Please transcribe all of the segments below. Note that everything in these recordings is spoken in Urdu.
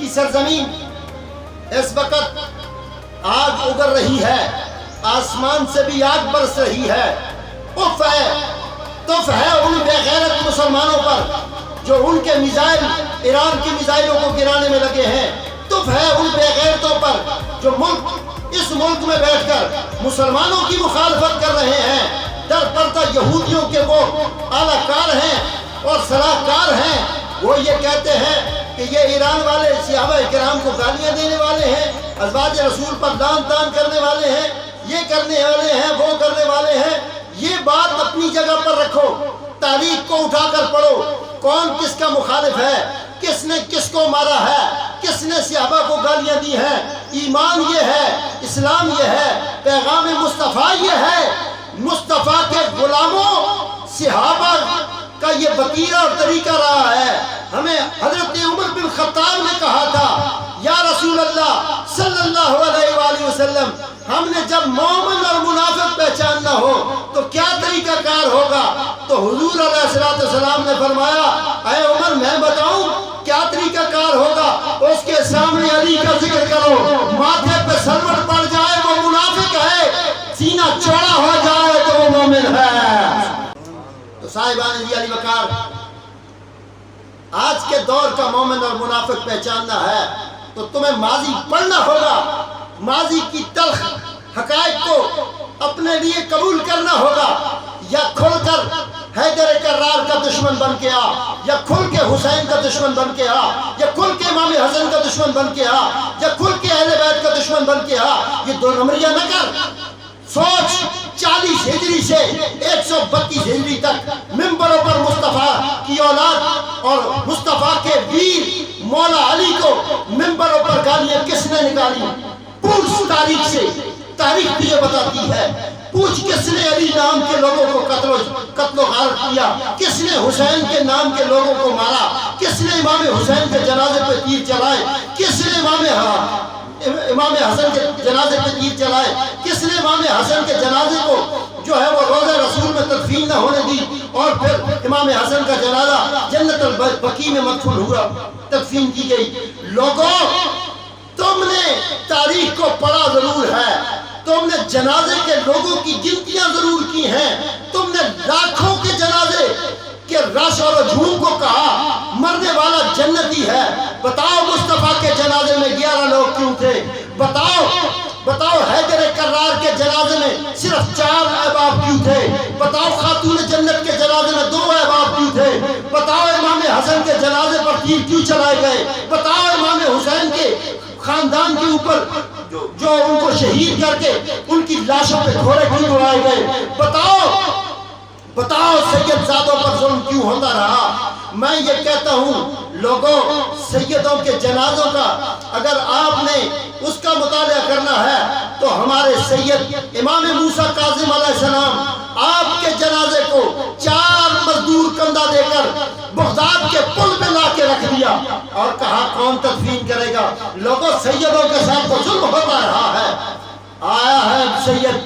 کی سرزمین اس وقت آگ اگر رہی ہے، آسمان سے بھی آگ برس رہی ہے۔ اف ہے، تف ہے ان بے غیرت مسلمانوں پر جو ان کے میزائل، ایران کی میزائلوں کو گرانے میں لگے ہیں۔ تف ہے ان بے غیرتوں پر جو اس ملک میں بیٹھ کر مسلمانوں کی مخالفت کر رہے ہیں۔ در پردہ یہودیوں کے وہ اعلیٰ کار ہیں اور صلاح کار ہیں، وہ یہ کہتے ہیں کہ یہ ایران والے صحابہ کرام کو گالیاں دینے والے ہیں، ازواج رسول پر لعن طعن کرنے والے ہیں، یہ کرنے والے ہیں، وہ کرنے والے ہیں۔ یہ بات اپنی جگہ پر رکھو، تاریخ کو اٹھا کر پڑھو، کون کس کا مخالف ہے، کس نے کس کو مارا ہے، کس نے صحابہ کو گالیاں دی ہیں۔ ایمان یہ ہے، اسلام یہ ہے، پیغام مصطفیٰ یہ ہے۔ مصطفیٰ کے غلاموں صحابہ کا یہ وتیرہ اور طریقہ رہا ہے۔ ہمیں حضرت عمر بن خطاب نے کہا تھا، یا رسول اللہ صلی اللہ علیہ وآلہ وسلم، ہم نے جب مومن اور منافق پہچاننا ہو تو کیا طریقہ کار ہوگا؟ تو حضور علیہ السلام نے فرمایا، اے عمر میں بتاؤں کیا طریقہ کار ہوگا؟ اس کے سامنے علی کا ذکر کرو، ماتھے پہ سلوٹ پڑ جائے وہ منافق ہے، سینہ چوڑا ہو جائے تو وہ مومن ہے۔ تو صاحبان علی وقار، آج کے دور کا مومن اور منافق پہچاننا ہے تو تمہیں ماضی پڑھنا ہوگا، ماضی کی تلخ حقائق کو اپنے لیے قبول کرنا ہوگا۔ یا کھل کر حیدر کرار کا دشمن بن کے آ، یا کھل کے حسین کا دشمن بن کے آ، یا کھل کے امام حسن کا دشمن بن کے آ، یا کھل کے اہل بیت کا دشمن بن کے آ۔ یہ دو نمبریاں نہ کر۔ سوچ 40 ہجری سے 132 ہجری تک ممبروں پر مصطفیٰ کی اولاد اور مصطفیٰ کے ویر مولا علی کو ممبروں پر گالیاں کس نے نکالی؟ پوچھ تاریخ سے، تاریخ بھی یہ بتاتی ہے۔ پوچھ کس نے علی نام کے لوگوں کو قتل و غارت کیا، کس نے حسین کے نام کے لوگوں کو مارا، کس نے امام حسین کے جنازے پہ تیر چلائے، کس نے امام حسن کے جنازے پہ تیر چلائے، کس نے امام حسن کے جنازے کو جو ہے وہ روضہ رسول میں تدفین نہ ہونے دی، اور پھر امام حسن کا جنازہ جنت البقیع میں مدفون ہوا، تدفین کی گئی۔ لوگوں، تم نے تاریخ کو پڑھا ضرور ہے، تم نے جنازے کے لوگوں کی گنتیاں ضرور کی ہیں، تم نے لاکھوں کے جنازے کے رش اور ہجوم کو کہا مرنے والا جنتی ہے۔ بتاؤ مصطفیٰ کے جنازے میں 11 لوگ کیوں تھے؟ بتاؤ حیدر کرار کے جنازے میں صرف 4 احباب کیوں تھے؟ بتاؤ خاتون جنت کے جنازے میں 2 احباب کیوں تھے؟ بتاؤ امام حسن کے جنازے پر تیر کیوں چلائے گئے؟ بتاؤ امام حسین کے خاندان کے اوپر جو ان کو شہید کر کے ان کی لاشوں پہ گھوڑے کیوں اڑائے گئے؟ بتاؤ سید زادوں پر ظلم کیوں ہوتا رہا؟ میں یہ کہتا ہوں لوگوں، سیدوں کے جنازوں کا اگر آپ نے اس کا مطالعہ کرنا ہے تو ہمارے سید امام موسیٰ کاظم علیہ السلام، آپ کے جنازے کو 4 مزدور کندھا دے کر بغداد کے پل پہ لا کے رکھ دیا اور کہا کون تدفین کرے گا؟ لوگوں، سیدوں کے ساتھ تو ظلم ہوتا رہا ہے۔ آیا ہے سید،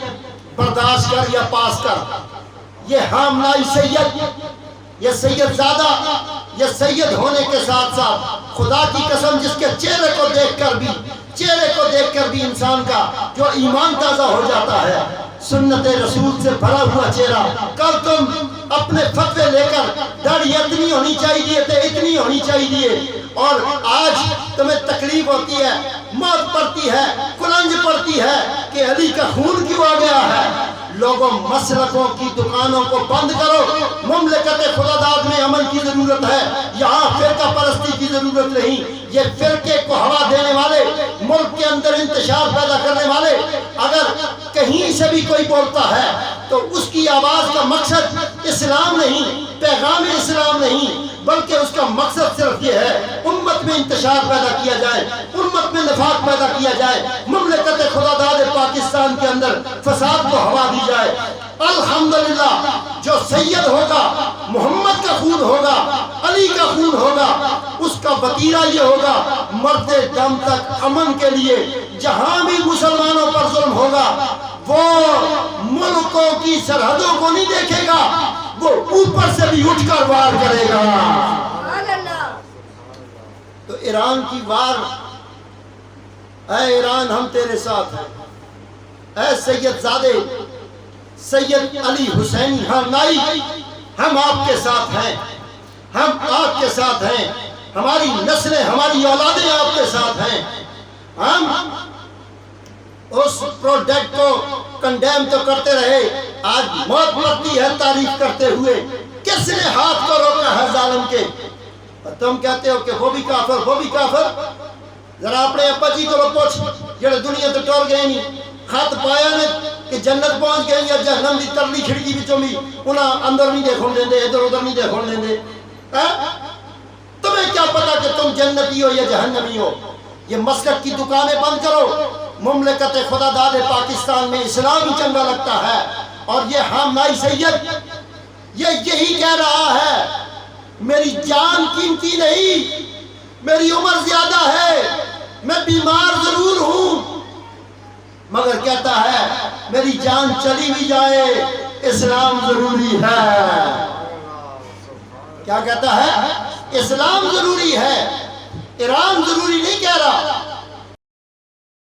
برداشت کر یا پاس کر۔ یہ حاملہ سید، یہ سید زادہ، یہ سید ہونے کے ساتھ ساتھ خدا کی قسم جس کے چہرے کو دیکھ کر بھی انسان کا جو ایمان تازہ ہو جاتا ہے، سنت رسول سے بھرا ہوا چہرہ۔ کل تم اپنے فتوے لے کر داڑھی اتنی ہونی چاہیے اور آج تمہیں تکلیف ہوتی ہے، موت پڑتی ہے، کلنج پڑتی ہے کہ علی کا خون کیوں آ گیا ہے۔ لوگوں، مسلکوں کی دکانوں کو بند کرو۔ مملکت خدا داد میں عمل کی ضرورت ہے، یہاں فرقہ پرستی کی ضرورت نہیں۔ یہ فرقے کو ہوا دینے والے، ملک کے اندر انتشار پیدا کرنے والے، اگر کہیں سے بھی کوئی بولتا ہے تو اس کی آواز کا مقصد اسلام نہیں، پیغام اسلام نہیں، بلکہ اس کا مقصد صرف یہ ہے امت میں انتشار پیدا کیا جائے، امت میں نفاق پیدا کیا جائے، مملکت خدا داد پاکستان کے اندر فساد کو ہوا دی جائے۔ الحمدللہ جو سید ہوگا، محمد کا خون ہوگا، علی کا خون ہوگا، اس کا وتیرہ یہ ہوگا مرتے دم تک امن کے لیے جہاں بھی مسلمانوں پر ظلم ہوگا وہ ملکوں کی سرحدوں کو نہیں دیکھے گا، وہ اوپر سے بھی اٹھ کر وار کرے گا۔ تو ایران کی وار، اے ایران ہم تیرے ساتھ ہیں، اے سید زادے سید علی حسینی خامنائی ہم آپ کے ساتھ ہیں، ہم آپ کے ساتھ ہیں، ہماری نسلیں ہماری اولادیں آپ کے ساتھ ہیں۔ ہم اس پروڈکٹ کو کنڈیم تو کرتے رہے، آج موت مرتی ہے تعریف کرتے ہوئے۔ کس نے ہاتھ کو روکا ہے ظالم کے؟ تم کہتے ہو کہ وہ بھی کافر، وہ بھی کافر۔ ذرا اپنے ابا جی کو پوچھ جڑے دنیا تو ٹور گئے نہیں، خط پایا نے کہ جنت پہنچ گئے یا جہنم دی ترلی کھڑکی وچوں بھی انہاں اندر نہیں دیکھن دیندے، ادھر ادھر نہیں دیکھن دیندے۔ تمہیں کیا پتا کہ تم جنتی ہو یا جہنمی ہو؟ یہ مسکٹ کی دکانیں بند کرو، مملکت خدا داد پاکستان میں اسلام ہی چنگا لگتا ہے۔ اور یہ خامنائی سید یہ یہی کہہ رہا ہے میری جان قیمتی نہیں، میری عمر زیادہ ہے، میں بیمار ضرور ہوں، مگر کہتا ہے میری جان چلی بھی جائے اسلام ضروری ہے۔ کیا کہتا ہے؟ اسلام ضروری ہے، ایران ضروری نہیں کہہ رہا۔